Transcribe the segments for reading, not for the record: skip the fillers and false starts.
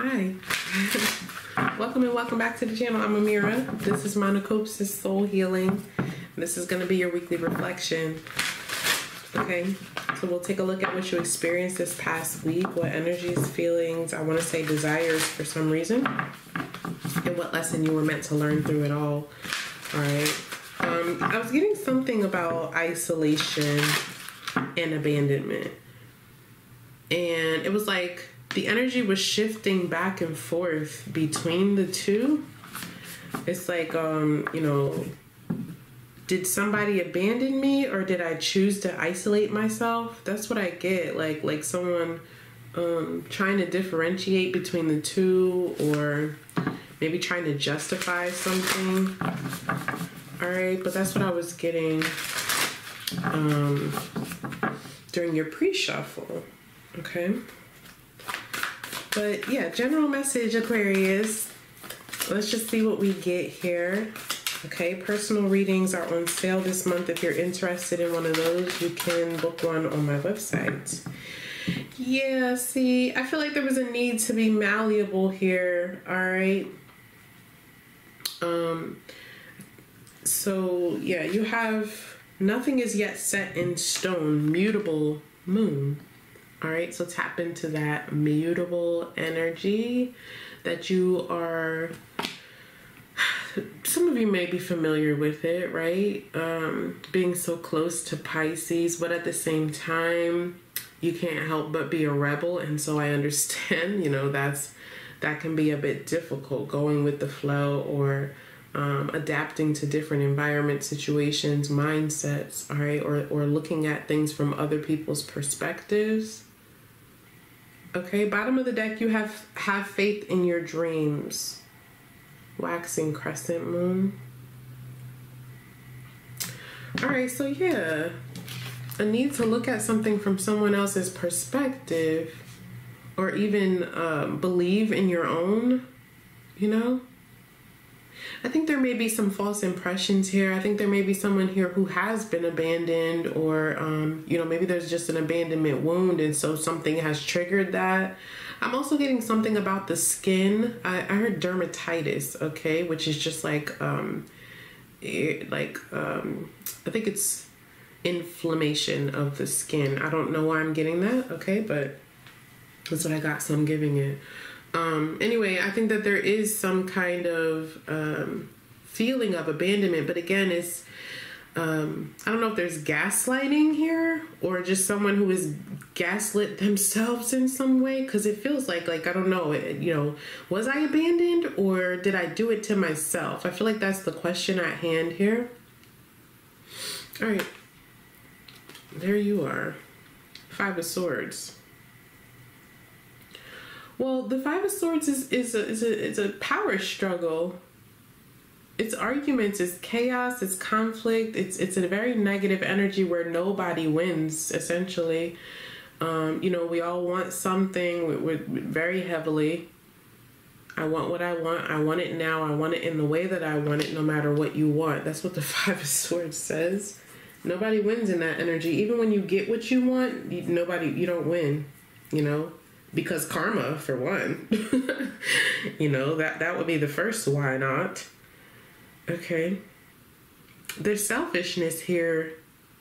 Hi. Welcome and welcome back to the channel. I'm Amira. This is Monachopsis Soul Healing. This is going to be your weekly reflection. Okay, so we'll take a look at what you experienced this past week, what energies, feelings, I want to say desires for some reason, and what lesson you were meant to learn through it all. All right. I was getting something about isolation and abandonment. And it was like the energy was shifting back and forth between the two. It's like, did somebody abandon me or did I choose to isolate myself? That's what I get. Like someone trying to differentiate between the two, or maybe trying to justify something. All right, but that's what I was getting during your pre-shuffle. Okay. But yeah, general message, Aquarius. Let's just see what we get here. Okay, personal readings are on sale this month. If you're interested in one of those, you can book one on my website. Yeah, see, I feel like there was a need to be malleable here. All right. So yeah, you have nothing is yet set in stone, mutable moon. All right, so tap into that mutable energy that you are, some of you may be familiar with it, right? Being so close to Pisces, but at the same time, you can't help but be a rebel. And so I understand, that can be a bit difficult, going with the flow or adapting to different environment, situations, mindsets, all right, or looking at things from other people's perspectives. Okay, bottom of the deck, you have faith in your dreams. Waxing crescent moon. All right, so yeah, a need to look at something from someone else's perspective, or even believe in your own, I think there may be some false impressions here. I think there may be someone here who has been abandoned, or, maybe there's just an abandonment wound, and so something has triggered that. I'm also getting something about the skin. I heard dermatitis, okay, which is just I think it's inflammation of the skin. I don't know why I'm getting that, okay, but that's what I got, so I'm giving it. Anyway, I think that there is some kind of feeling of abandonment, but again, it's I don't know if there's gaslighting here or just someone who is gaslit themselves in some way, because it feels like I don't know, was I abandoned or did I do it to myself? I feel like that's the question at hand here. All right, there you are. Five of Swords. Well, the Five of Swords is a power struggle. It's arguments, it's chaos, it's conflict. It's a very negative energy where nobody wins, essentially. We all want something we're very heavily. I want what I want it now. I want it in the way that I want it, no matter what you want. That's what the Five of Swords says. Nobody wins in that energy. Even when you get what you want, you don't win, because karma, for one. that would be the first why not. Okay. There's selfishness here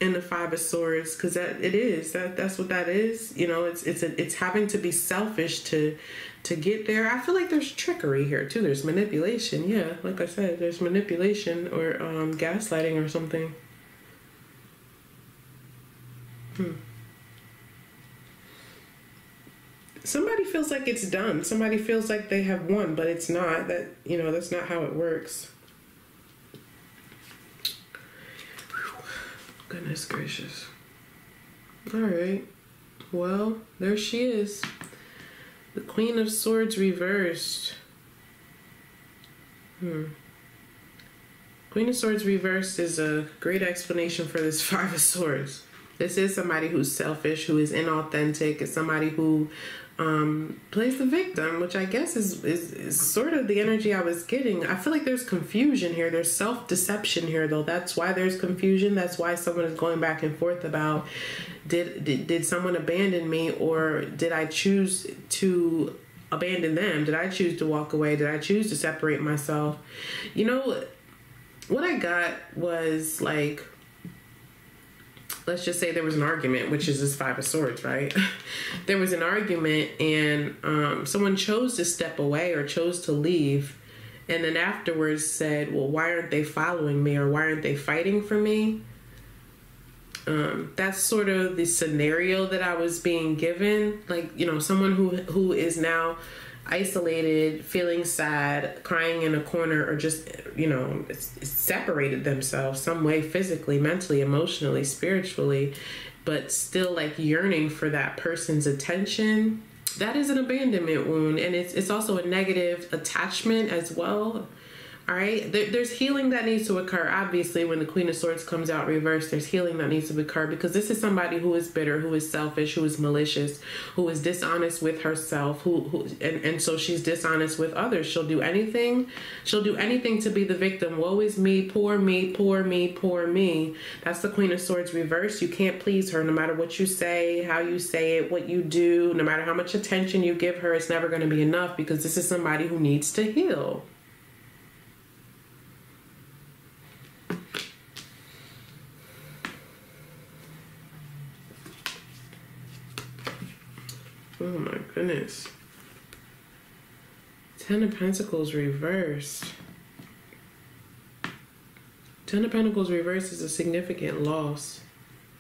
in the Five of Swords, because that's what that is. It's having to be selfish to get there. I feel like there's trickery here too. There's manipulation. Yeah, like I said, there's manipulation or gaslighting or something. Somebody feels like it's done. Somebody feels like they have won, but it's not. That's not how it works. Goodness gracious. All right. Well, there she is. The Queen of Swords reversed. Queen of Swords reversed is a great explanation for this Five of Swords. This is somebody who's selfish, who is inauthentic. It's somebody who plays the victim, which I guess is sort of the energy I was getting. I feel like there's confusion here. There's self-deception here, though. That's why there's confusion. That's why someone is going back and forth about did someone abandon me, or did I choose to abandon them? Did I choose to walk away? Did I choose to separate myself? You know, what I got was like, let's just say there was an argument, which is this Five of Swords, right? There was an argument and someone chose to step away or chose to leave. And then afterwards said, well, why aren't they following me, or why aren't they fighting for me? That's sort of the scenario that I was being given. Like, you know, someone who is now isolated, feeling sad, crying in a corner, or just, you know, separated themselves some way, physically, mentally, emotionally, spiritually, but still like yearning for that person's attention. That is an abandonment wound, and it's also a negative attachment as well. All right, there's healing that needs to occur. Obviously, when the Queen of Swords comes out reversed, there's healing that needs to occur, because this is somebody who is bitter, who is selfish, who is malicious, who is dishonest with herself, and so she's dishonest with others. She'll do anything to be the victim. Woe is me, poor me, poor me, poor me. That's the Queen of Swords reversed. You can't please her, no matter what you say, how you say it, what you do, no matter how much attention you give her. It's never going to be enough, because this is somebody who needs to heal. Oh my goodness. Ten of Pentacles reversed. Ten of Pentacles reversed is a significant loss.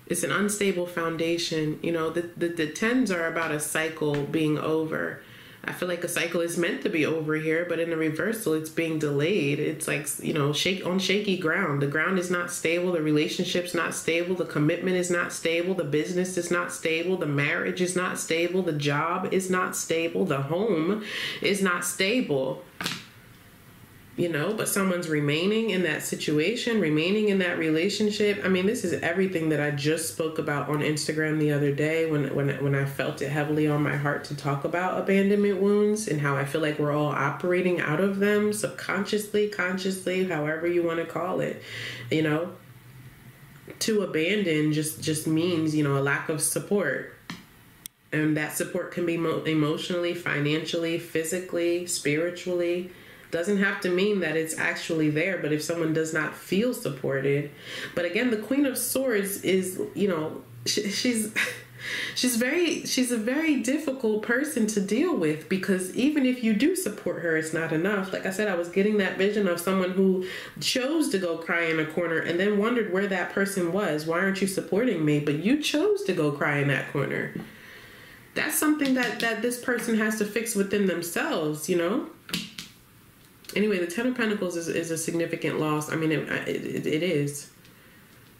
It's an unstable foundation. You know, the tens are about a cycle being over. I feel like a cycle is meant to be over here, but in the reversal, it's being delayed. It's like, you know, on shaky ground. The ground is not stable. The relationship's not stable. The commitment is not stable. The business is not stable. The marriage is not stable. The job is not stable. The home is not stable. You know, but someone's remaining in that situation, remaining in that relationship. I mean, this is everything that I just spoke about on Instagram the other day when I felt it heavily on my heart to talk about abandonment wounds and how I feel like we're all operating out of them subconsciously, consciously, however you want to call it. You know, to abandon just means, you know, a lack of support. And that support can be emotionally, financially, physically, spiritually. Doesn't have to mean that it's actually there, but if someone does not feel supported. But again, the Queen of Swords is, you know, she's a very difficult person to deal with, because even if you do support her, it's not enough. Like I said, I was getting that vision of someone who chose to go cry in a corner and then wondered where that person was. Why aren't you supporting me? But you chose to go cry in that corner. That's something that this person has to fix within themselves, you know? Anyway, the Ten of Pentacles is a significant loss. I mean, it is.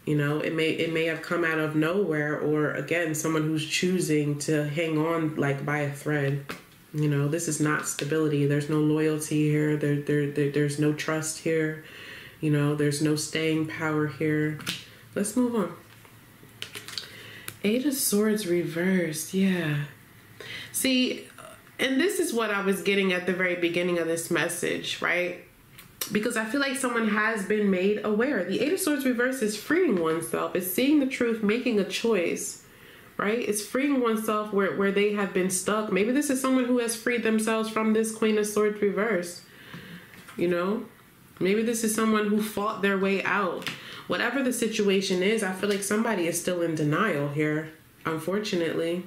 You know, it may have come out of nowhere, or again, someone who's choosing to hang on like by a thread. You know, this is not stability. There's no loyalty here. There's no trust here. You know, there's no staying power here. Let's move on. Eight of Swords reversed. Yeah. See, and this is what I was getting at the very beginning of this message, right? Because I feel like someone has been made aware. The Eight of Swords reverse is freeing oneself. It's seeing the truth, making a choice, right? It's freeing oneself where they have been stuck. Maybe this is someone who has freed themselves from this Queen of Swords reverse. You know? Maybe this is someone who fought their way out. Whatever the situation is, I feel like somebody is still in denial here, unfortunately.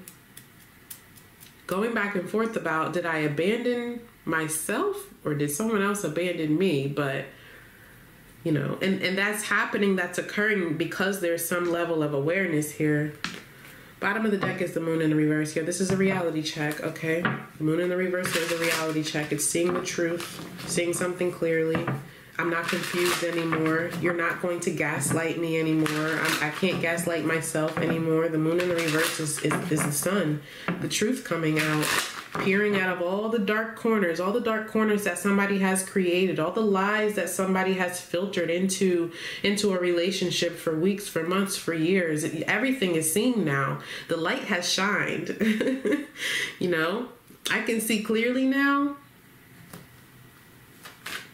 Going back and forth about, did I abandon myself or did someone else abandon me? But, you know, and that's happening, that's occurring because there's some level of awareness here. Bottom of the deck is the Moon in the reverse here. This is a reality check, okay? The Moon in the reverse is a reality check. It's seeing the truth, seeing something clearly. I'm not confused anymore. You're not going to gaslight me anymore. I can't gaslight myself anymore. The Moon in the reverse is the Sun. The truth coming out, peering out of all the dark corners that somebody has created, all the lies that somebody has filtered into a relationship for weeks, for months, for years. Everything is seen now. The light has shined. You know, I can see clearly now.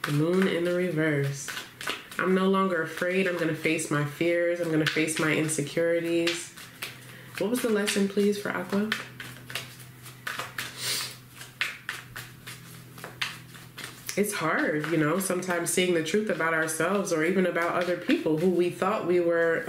The Moon in the reverse. I'm no longer afraid. I'm going to face my fears. I'm going to face my insecurities. What was the lesson, please, for Aqua? it's hard, you know, sometimes seeing the truth about ourselves or even about other people who we thought we were,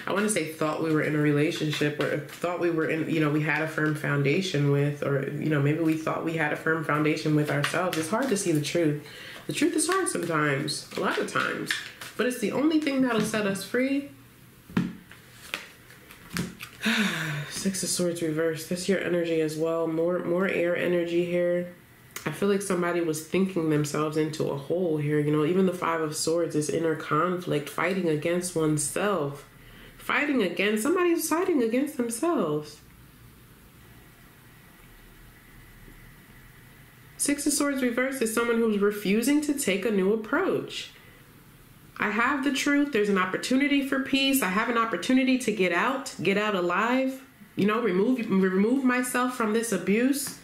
I want to say thought we were in a relationship or thought we were in, you know, we had a firm foundation with, or, you know, maybe we thought we had a firm foundation with ourselves. It's hard to see the truth. The truth is hard sometimes, a lot of times, but it's the only thing that'll set us free. Six of Swords reversed. That's your energy as well. More air energy here. I feel like somebody was thinking themselves into a hole here. You know, even the Five of Swords is inner conflict, fighting against oneself. Somebody's fighting against themselves. Six of Swords reversed is someone who's refusing to take a new approach. I have the truth. There's an opportunity for peace. I have an opportunity to get out alive. You know, remove myself from this abuse.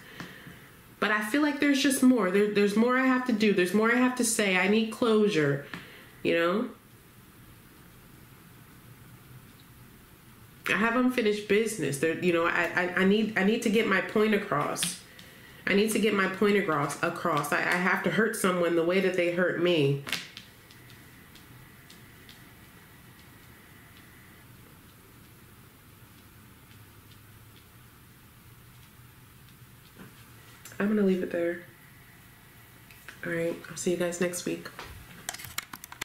But I feel like there's just more. There's more I have to do. There's more I have to say. I need closure, you know? I have unfinished business. There, you know, I need to get my point across. I need to get my point across. I have to hurt someone the way that they hurt me. I'm going to leave it there. All right. I'll see you guys next week.